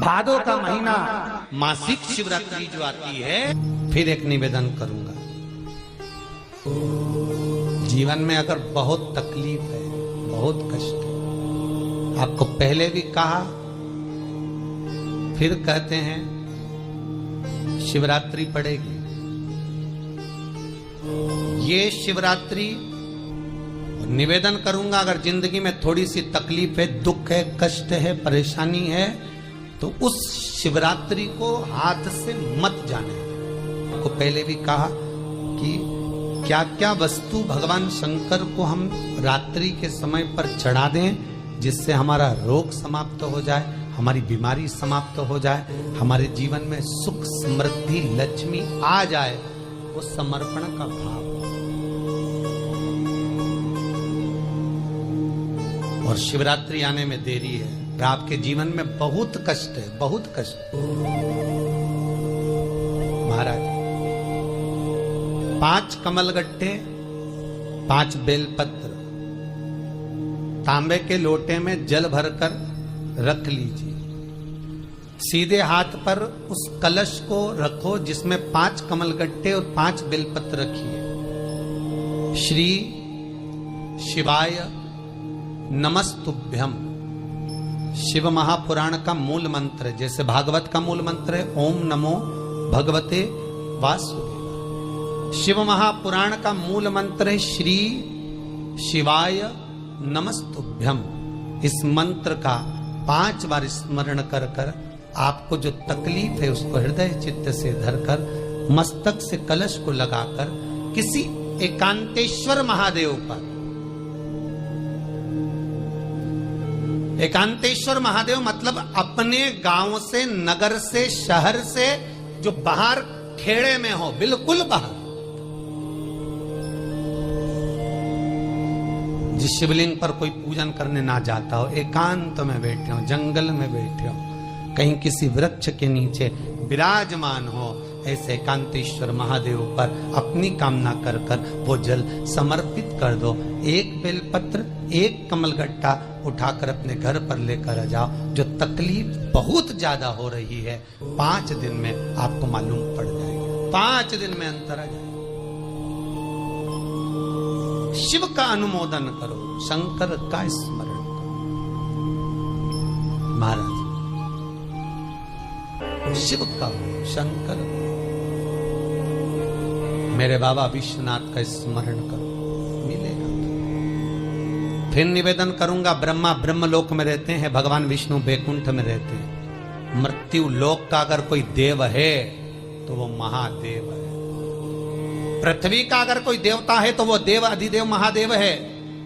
भादों का महीना मासिक शिवरात्रि जो आती है, फिर एक निवेदन करूंगा। जीवन में अगर बहुत तकलीफ है, बहुत कष्ट है, आपको पहले भी कहा, फिर कहते हैं शिवरात्रि पड़ेगी। ये शिवरात्रि निवेदन करूंगा, अगर जिंदगी में थोड़ी सी तकलीफ है, दुख है, कष्ट है, परेशानी है, तो उस शिवरात्रि को हाथ से मत जाने। आपको पहले भी कहा कि क्या क्या वस्तु भगवान शंकर को हम रात्रि के समय पर चढ़ा दें, जिससे हमारा रोग समाप्त हो जाए, हमारी बीमारी समाप्त हो जाए, हमारे जीवन में सुख समृद्धि लक्ष्मी आ जाए। वो समर्पण का भाव। और शिवरात्रि आने में देरी है, आपके जीवन में बहुत कष्ट है, बहुत कष्ट। महाराज 5 कमलगट्टे, 5 बेलपत्र तांबे के लोटे में जल भरकर रख लीजिए। सीधे हाथ पर उस कलश को रखो जिसमें 5 कमलगट्टे और 5 बेलपत्र रखिए। श्री शिवाय नमस्तुभ्यम, शिव महापुराण का मूल मंत्र, जैसे भागवत का मूल मंत्र है ओम नमो भगवते वासुदेवाय। शिव महापुराण का मूल मंत्र है श्री शिवाय नमस्तुभ्यम। इस मंत्र का 5 बार स्मरण कर कर आपको जो तकलीफ है उसको हृदय चित्त से धरकर मस्तक से कलश को लगाकर किसी एकांतेश्वर महादेव पर, एकांतेश्वर महादेव मतलब अपने गांव से, नगर से, शहर से जो बाहर खेड़े में हो, बिल्कुल बाहर, जिस शिवलिंग पर कोई पूजन करने ना जाता हो, एकांत में बैठे हो, जंगल में बैठे हो, कहीं किसी वृक्ष के नीचे विराजमान हो, ऐसे एकांतेश्वर महादेव पर अपनी कामना कर कर वो जल समर्पित कर दो। 1 बेलपत्र, 1 कमलगट्टा उठाकर अपने घर पर लेकर आ जाओ। जो तकलीफ बहुत ज्यादा हो रही है 5 दिन में आपको मालूम पड़ जाएगी, 5 दिन में अंतर आ जाएगा। शिव का अनुमोदन करो, शंकर का स्मरण करो। महाराज शिव का, शंकर, मेरे बाबा विश्वनाथ का स्मरण करो, मिलेगा। फिर निवेदन करूंगा, ब्रह्मा ब्रह्मलोक में रहते हैं, भगवान विष्णु बैकुंठ में रहते हैं। मृत्यु लोक का अगर कोई देव है तो वो महादेव है। पृथ्वी का अगर कोई देवता है तो वो देव अधिदेव महादेव है।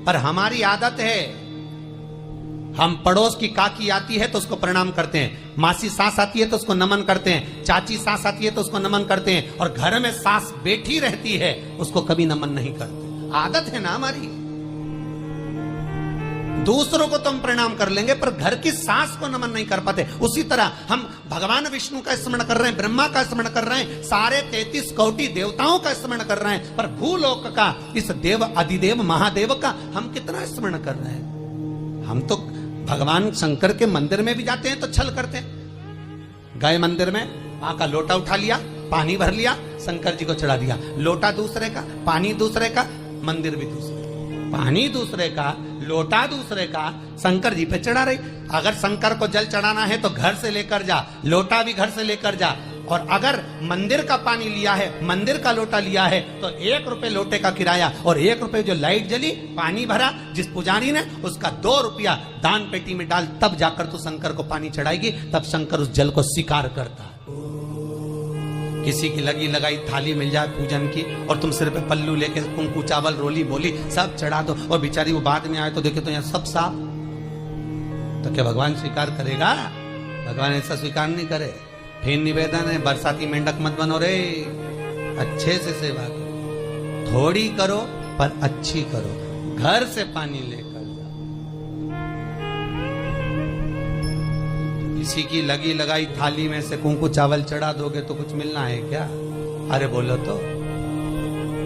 पर हमारी आदत है, हम पड़ोस की काकी आती है तो उसको प्रणाम करते हैं, मासी सास आती है तो उसको नमन करते हैं, चाची सास आती है तो उसको नमन करते हैं, और घर में सास बैठी रहती है उसको कभी नमन नहीं करते। आदत है ना हमारी। दूसरों को तो हम प्रणाम कर लेंगे पर घर की सास को नमन नहीं कर पाते। उसी तरह हम भगवान विष्णु का स्मरण कर रहे हैं, ब्रह्मा का स्मरण कर रहे हैं, सारे 33 कोटि देवताओं का स्मरण कर रहे हैं, पर भूलोक का इस देव अधिदेव महादेव का हम कितना स्मरण कर रहे हैं। हम तो भगवान शंकर के मंदिर में भी जाते हैं तो छल करते हैं। गए मंदिर में, वहां का लोटा उठा लिया, पानी भर लिया, शंकर जी को चढ़ा दिया। लोटा दूसरे का, पानी दूसरे का, मंदिर भी दूसरे का। पानी दूसरे का, लोटा दूसरे का, शंकर जी पे चढ़ा रही। अगर शंकर को जल चढ़ाना है तो घर से लेकर जा, लोटा भी घर से लेकर जा। और अगर मंदिर का पानी लिया है, मंदिर का लोटा लिया है, तो 1 रुपए लोटे का किराया और 1 रुपए जो लाइट जली, पानी भरा जिस पुजारी ने, उसका 2 रुपया दान पेटी में डाल, तब जाकर तू शंकर को पानी चढ़ाएगी, तब शंकर उस जल को स्वीकार करता है। किसी की लगी लगाई थाली मिल जाए पूजन की और तुम सिर पे पल्लू लेके कुंकू चावल रोली बोली सब चढ़ा दो, और बेचारी वो बाद में आए तो देखे तो यहाँ सब साफ, तो क्या भगवान स्वीकार करेगा? भगवान ऐसा स्वीकार नहीं करे। फिर निवेदन है, बरसाती मेंढक मत बनो रे, अच्छे से सेवा करो, थोड़ी करो पर अच्छी करो। घर से पानी लेकर जाओ। किसी की लगी लगाई थाली में से कुंकू चावल चढ़ा दोगे तो कुछ मिलना है क्या? अरे बोलो तो।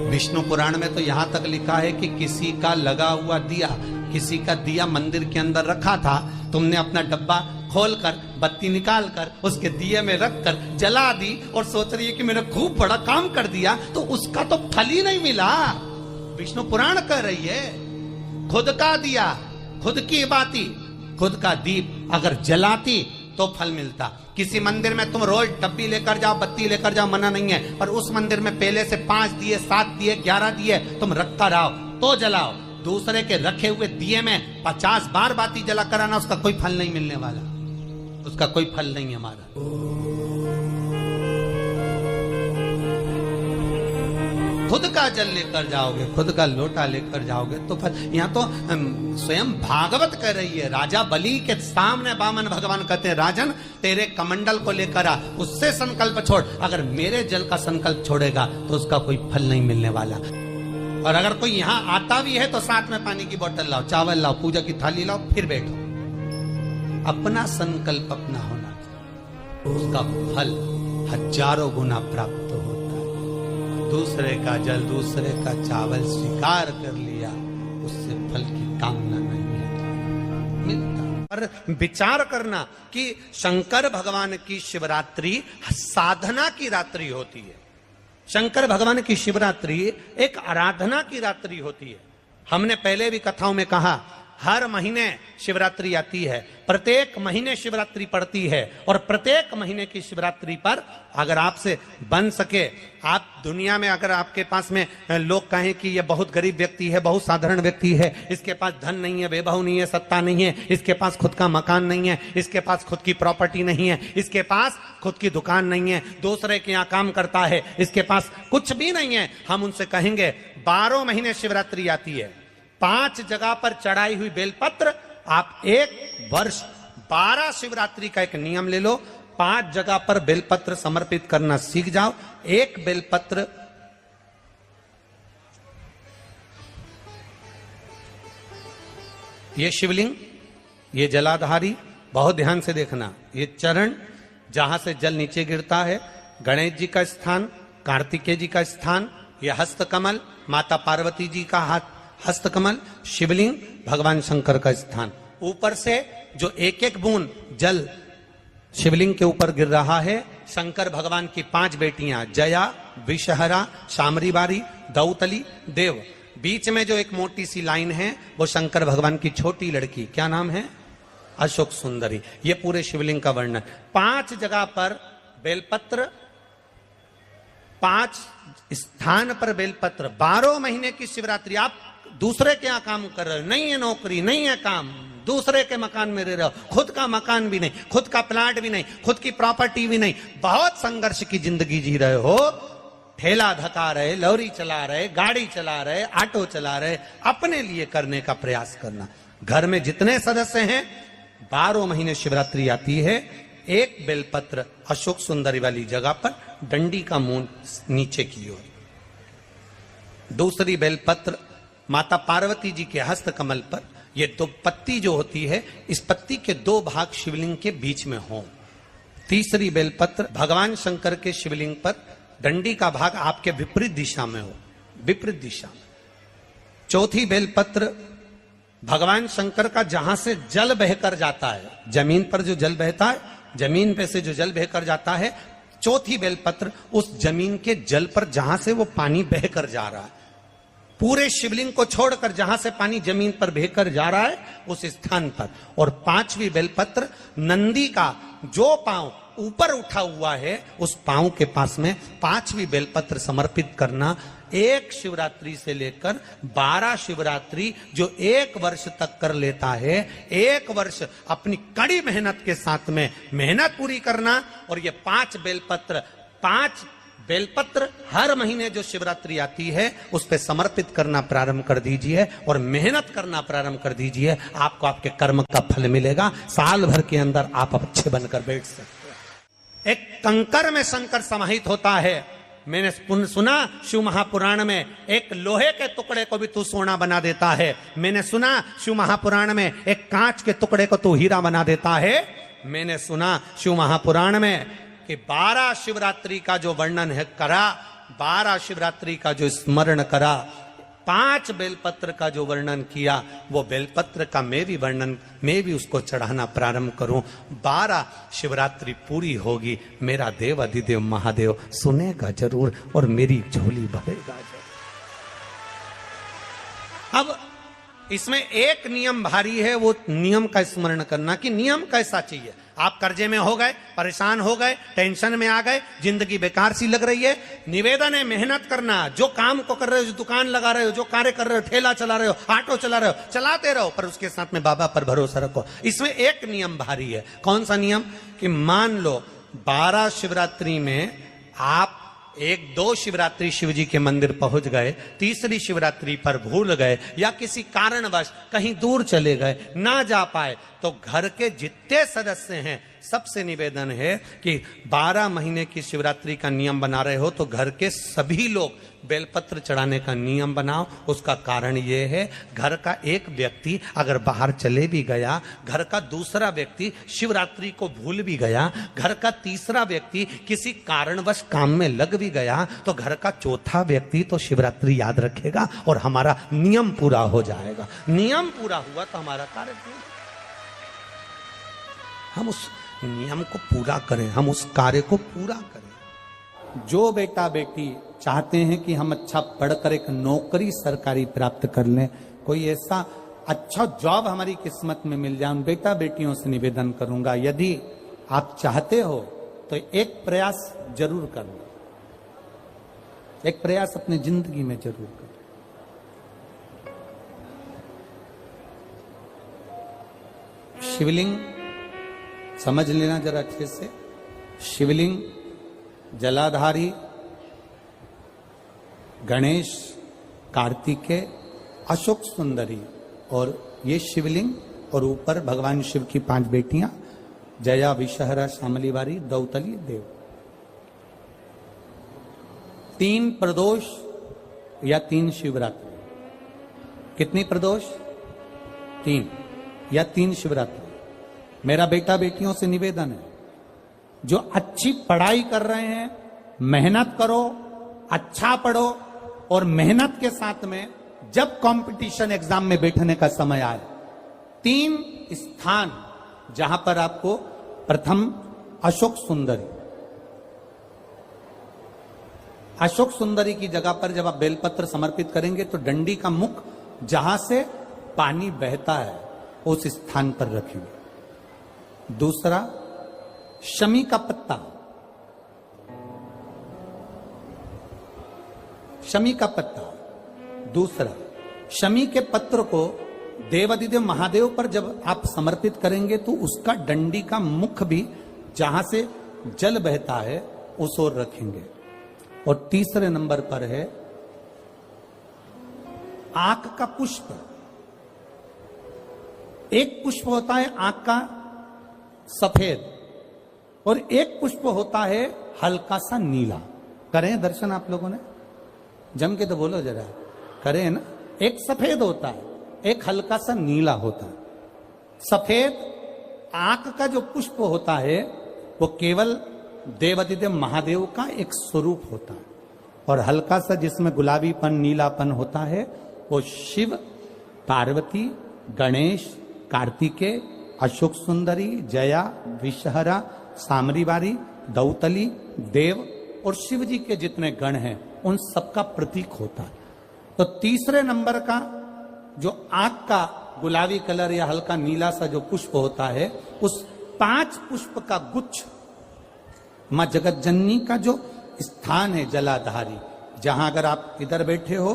विष्णु पुराण में तो यहां तक लिखा है कि किसी का लगा हुआ दिया, किसी का दिया मंदिर के अंदर रखा था, तुमने अपना डब्बा खोलकर बत्ती निकाल कर उसके दिए में रख कर जला दी और सोच रही है कि मैंने खूब बड़ा काम कर दिया, तो उसका तो फल ही नहीं मिला। विष्णु पुराण कह रही है, खुद का दिया, खुद की बाती, खुद का दीप अगर जलाती तो फल मिलता। किसी मंदिर में तुम रोज डब्बी लेकर जाओ, बत्ती लेकर जाओ, मना नहीं है, पर उस मंदिर में पहले से 5 दिए, 7 दिए, 11 दिए तुम रखता रहो तो जलाओ। दूसरे के रखे हुए दिए में 50 बार बाती जला कराना, उसका कोई फल नहीं मिलने वाला, उसका कोई फल नहीं है हमारा। खुद का जल लेकर जाओगे, खुद का लोटा लेकर जाओगे तो फल। यहाँ तो स्वयं भागवत कह रही है, राजा बलि के सामने वामन भगवान कहते हैं, राजन तेरे कमंडल को लेकर आ, उससे संकल्प छोड़, अगर मेरे जल का संकल्प छोड़ेगा तो उसका कोई फल नहीं मिलने वाला। और अगर कोई यहाँ आता भी है तो साथ में पानी की बोतल लाओ, चावल लाओ, पूजा की थाली लाओ, फिर बैठो। अपना संकल्प अपना होना, उसका फल हजारों गुना प्राप्त होता है। दूसरे का जल, दूसरे का चावल स्वीकार कर लिया, उससे फल की कामना नहीं मिलता। पर विचार करना कि शंकर भगवान की शिवरात्रि साधना की रात्रि होती है। शंकर भगवान की शिवरात्रि एक आराधना की रात्रि होती है। हमने पहले भी कथाओं में कहा, हर महीने शिवरात्रि आती है, प्रत्येक महीने शिवरात्रि पड़ती है, और प्रत्येक महीने की शिवरात्रि पर अगर आपसे बन सके, आप दुनिया में अगर आपके पास में लोग कहें कि ये बहुत गरीब व्यक्ति है, बहुत साधारण व्यक्ति है, इसके पास धन नहीं है, वैभव नहीं है, सत्ता नहीं है, इसके पास खुद का मकान नहीं है, इसके पास खुद की प्रॉपर्टी नहीं है, इसके पास खुद की दुकान नहीं है, दूसरे के यहाँ काम करता है, इसके पास कुछ भी नहीं है, हम उनसे कहेंगे 12 महीने शिवरात्रि आती है, 5 जगह पर चढ़ाई हुई बेलपत्र, आप 1 वर्ष 12 शिवरात्रि का एक नियम ले लो, 5 जगह पर बेलपत्र समर्पित करना सीख जाओ। एक बेलपत्र ये शिवलिंग, ये जलाधारी, बहुत ध्यान से देखना, ये चरण जहां से जल नीचे गिरता है, गणेश जी का स्थान, कार्तिकेय जी का स्थान, ये हस्तकमल माता पार्वती जी का हाथ हस्तकमल, शिवलिंग भगवान शंकर का स्थान। ऊपर से जो एक एक बूंद जल शिवलिंग के ऊपर गिर रहा है, शंकर भगवान की 5 बेटियां जया, विषहरा, शामरीबारी, दौतली, देव, बीच में जो एक मोटी सी लाइन है वो शंकर भगवान की छोटी लड़की, क्या नाम है, अशोक सुंदरी। ये पूरे शिवलिंग का वर्णन। 5 जगह पर बेलपत्र, 5 स्थान पर बेलपत्र, 12 महीने की शिवरात्रि। आप दूसरे के यहाँ काम कर रहे हो, नहीं है नौकरी, नहीं है काम, दूसरे के मकान में रह रहे हो, खुद का मकान भी नहीं, खुद का प्लाट भी नहीं, खुद की प्रॉपर्टी भी नहीं, बहुत संघर्ष की जिंदगी जी रहे हो, ठेला धका रहे, लॉरी चला रहे, गाड़ी चला रहे, ऑटो चला रहे, अपने लिए करने का प्रयास करना। घर में जितने सदस्य हैं, 12 महीने शिवरात्रि आती है, एक बेलपत्र अशोक सुंदरी वाली जगह पर, डंडी का मुंह नीचे की ओर, दूसरी बेलपत्र माता पार्वती जी के हस्त कमल पर। ये 2 पत्ती जो होती है, इस पत्ती के 2 भाग शिवलिंग के बीच में हो। तीसरी बेलपत्र भगवान शंकर के शिवलिंग पर, डंडी का भाग आपके विपरीत दिशा में हो, विपरीत दिशा में। चौथी बेलपत्र भगवान शंकर का जहां से जल बहकर जाता है, जमीन पर जो जल बहता है, जमीन पे से जो जल बहकर जाता है, चौथी बेलपत्र उस जमीन के जल पर जहां से वो पानी बहकर जा रहा है, पूरे शिवलिंग को छोड़कर जहां से पानी जमीन पर बहकर जा रहा है उस स्थान पर। और 5वीं बेलपत्र नंदी का जो पांव ऊपर उठा हुआ है, उस पांव के पास में 5वीं बेलपत्र समर्पित करना। एक शिवरात्रि से लेकर 12 शिवरात्रि जो 1 वर्ष तक कर लेता है, 1 वर्ष अपनी कड़ी मेहनत के साथ में मेहनत पूरी करना। और ये 5 बेलपत्र हर महीने जो शिवरात्रि आती है उस पे समर्पित करना प्रारंभ कर दीजिए और मेहनत करना प्रारंभ कर दीजिए। आपको आपके कर्म का फल मिलेगा। साल भर के अंदर आप अच्छे बनकर बैठ सकते हैं। एक कंकर में शंकर समाहित होता है। मैंने सुना शिव महापुराण में एक लोहे के टुकड़े को भी तू सोना बना देता है। मैंने सुना शिव महापुराण में एक कांच के टुकड़े को तू हीरा बना देता है। मैंने सुना शिव महापुराण में कि 12 शिवरात्रि का जो वर्णन है करा, 12 शिवरात्रि का जो स्मरण करा, 5 बेलपत्र का जो वर्णन किया, वो बेलपत्र का मैं भी उसको चढ़ाना प्रारंभ करूं। 12 शिवरात्रि पूरी होगी, मेरा देव अधिदेव महादेव सुनेगा जरूर और मेरी झोली भरेगा जरूर। अब इसमें एक नियम भारी है, वो नियम का स्मरण करना कि नियम कैसा चाहिए। आप कर्जे में हो गए, परेशान हो गए, टेंशन में आ गए, जिंदगी बेकार सी लग रही है, निवेदन है मेहनत करना। जो काम को कर रहे हो, जो दुकान लगा रहे हो, जो कार्य कर रहे हो, ठेला चला रहे हो, ऑटो चला रहे हो, चलाते रहो, पर उसके साथ में बाबा पर भरोसा रखो। इसमें एक नियम भारी है। कौन सा नियम? कि मान लो 12 शिवरात्रि में आप 1-2 शिवरात्रि शिव जी के मंदिर पहुंच गए, तीसरी शिवरात्रि पर भूल गए या किसी कारणवश कहीं दूर चले गए, ना जा पाए, तो घर के जितने सदस्य हैं सबसे निवेदन है कि 12 महीने की शिवरात्रि का नियम बना रहे हो तो घर के सभी लोग बेलपत्र चढ़ाने का नियम बनाओ। उसका कारण यह है, घर का एक व्यक्ति अगर बाहर चले भी गया, घर का दूसरा व्यक्ति शिवरात्रि को भूल भी गया, घर का तीसरा व्यक्ति किसी कारणवश काम में लग भी गया, तो घर का चौथा व्यक्ति तो शिवरात्रि याद रखेगा और हमारा नियम पूरा हो जाएगा। नियम पूरा हुआ तो हमारा कार्य पूरा। हम उस नियम को पूरा करें, हम उस कार्य को पूरा करें। जो बेटा बेटी चाहते हैं कि हम अच्छा पढ़कर एक नौकरी सरकारी प्राप्त कर लें, कोई ऐसा अच्छा जॉब हमारी किस्मत में मिल जाए, उन बेटा बेटियों से निवेदन करूंगा, यदि आप चाहते हो तो एक प्रयास जरूर करना, एक प्रयास अपनी जिंदगी में जरूर करना। शिवलिंग समझ लेना जरा अच्छे से। शिवलिंग जलाधारी गणेश, कार्तिकेय, अशोक सुंदरी, और ये शिवलिंग, और ऊपर भगवान शिव की 5 बेटियां, जया, विषहरा, शामली वारी, दौतली, देव। 3 प्रदोष या 3 शिवरात्रि। कितनी प्रदोष? 3 या 3 शिवरात्रि। मेरा बेटा बेटियों से निवेदन है, जो अच्छी पढ़ाई कर रहे हैं, मेहनत करो, अच्छा पढ़ो, और मेहनत के साथ में जब कंपटीशन एग्जाम में बैठने का समय आए, 3 स्थान जहां पर आपको, प्रथम अशोक सुंदरी। अशोक सुंदरी की जगह पर जब आप बेलपत्र समर्पित करेंगे तो डंडी का मुख जहां से पानी बहता है उस स्थान पर रखेंगे। दूसरा, शमी का पत्ता, शमी का पत्ता। दूसरा, शमी के पत्र को देवाधिदेव महादेव पर जब आप समर्पित करेंगे तो उसका डंडी का मुख भी जहां से जल बहता है उस ओर रखेंगे। और तीसरे नंबर पर है आंख का पुष्प। एक पुष्प होता है आंख का सफेद, और एक पुष्प होता है हल्का सा नीला। करें दर्शन आप लोगों ने? जम के तो बोलो जरा, करें ना? एक सफेद होता है, एक हल्का सा नीला होता है। सफेद आंख का जो पुष्प होता है वो केवल देवाधिदेव महादेव का एक स्वरूप होता है, और हल्का सा जिसमें गुलाबीपन, नीलापन होता है वो शिव, पार्वती, गणेश, कार्तिकेय, अशोक सुंदरी, जया, विषहरा, सामरीवारी, दौतली, देव और शिव जी के जितने गण हैं उन सबका प्रतीक होता है। तो तीसरे नंबर का जो आंख का गुलाबी कलर या हल्का नीला सा जो पुष्प होता है, उस 5 पुष्प का गुच्छ मां जगत जननी का जो स्थान है जलाधारी, जहां अगर आप इधर बैठे हो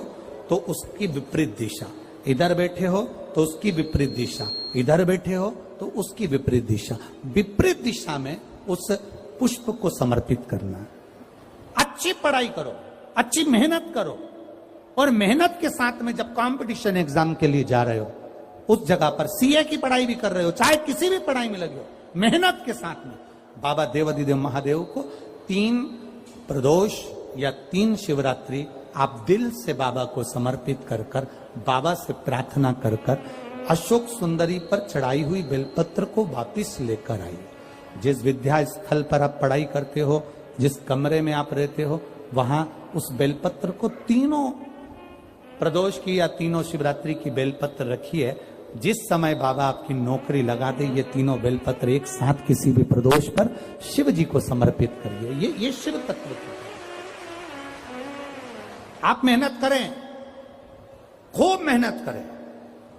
तो उसकी विपरीत दिशा, इधर बैठे हो तो उसकी विपरीत दिशा, इधर बैठे हो तो उसकी विपरीत दिशा, विपरीत दिशा में उस पुष्प को समर्पित करना। अच्छी पढ़ाई करो, अच्छी मेहनत करो, और मेहनत के साथ में जब कंपटीशन एग्जाम के लिए जा रहे हो उस जगह पर सीए की पढ़ाई भी कर रहे हो, चाहे किसी भी पढ़ाई में लगे हो, मेहनत के साथ में बाबा देवाधिदेव महादेव को 3 प्रदोष या 3 शिवरात्रि आप दिल से बाबा को समर्पित कर कर, बाबा से प्रार्थना कर कर अशोक सुंदरी पर चढ़ाई हुई बेलपत्र को वापिस लेकर आइए। जिस विद्या स्थल पर आप पढ़ाई करते हो, जिस कमरे में आप रहते हो, वहां उस बेलपत्र को तीनों प्रदोष की या तीनों शिवरात्रि की बेलपत्र रखिए। जिस समय बाबा आपकी नौकरी लगा दे, ये तीनों बेलपत्र एक साथ किसी भी प्रदोष पर शिव जी को समर्पित करिए। ये शिव तत्व की। आप मेहनत करें, खूब मेहनत करें।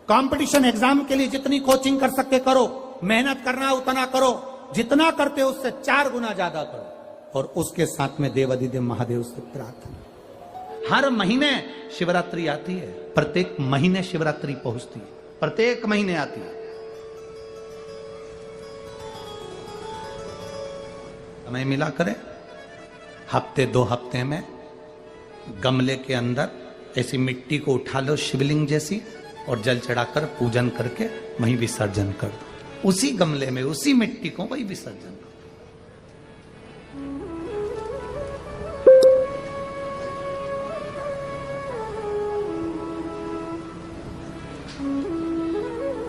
कंपटीशन एग्जाम के लिए जितनी कोचिंग कर सकते करो, मेहनत करना उतना करो, जितना करते हो उससे 4 गुना ज्यादा करो। और उसके साथ में देवाधिदेव महादेव से प्रार्थना। हर महीने शिवरात्रि आती है, प्रत्येक महीने शिवरात्रि पहुंचती है, प्रत्येक महीने आती है। समय मिला करें, हफ्ते 2 हफ्ते में गमले के अंदर ऐसी मिट्टी को उठा लो शिवलिंग जैसी, और जल चढ़ाकर पूजन करके वहीं विसर्जन कर दो। उसी गमले में उसी मिट्टी को वही विसर्जन कर दो।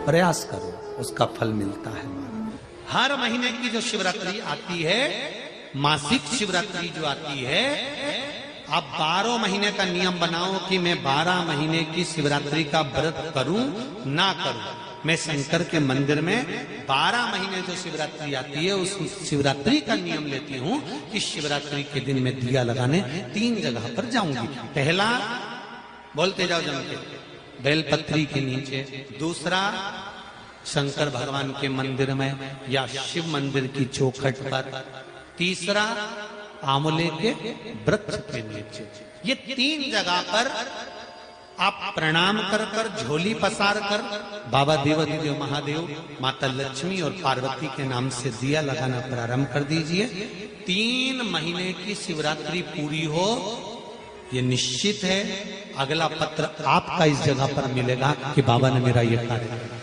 प्रयास करो, उसका फल मिलता है। हर महीने की जो शिवरात्रि आती है, मासिक शिवरात्रि जो आती है, आप 12 महीने का नियम बनाओ कि मैं 12 महीने की शिवरात्रि का व्रत करूं ना करूं। मैं शंकर के मंदिर में 12 महीने जो शिवरात्रि आती है, उस शिवरात्रि का नियम लेती हूं कि शिवरात्रि के दिन मैं दिया लगाने 3 जगह पर जाऊंगी। पहला, बोलते जाओ जम के, बेलपत्री के नीचे। दूसरा, शंकर भगवान के मंदिर में या शिव मंदिर की चौखट पर। तीसरा, आंवले के वृक्ष के नीचे। ये 3 जगह पर आप प्रणाम कर कर, झोली पसार कर बाबा देवाधिदेव महादेव, माता लक्ष्मी और पार्वती के नाम से दिया लगाना प्रारंभ कर दीजिए। 3 महीने की शिवरात्रि पूरी हो, ये निश्चित है अगला पत्र आपका इस जगह पर मिलेगा कि बाबा ने मेरा ये कार्य किया।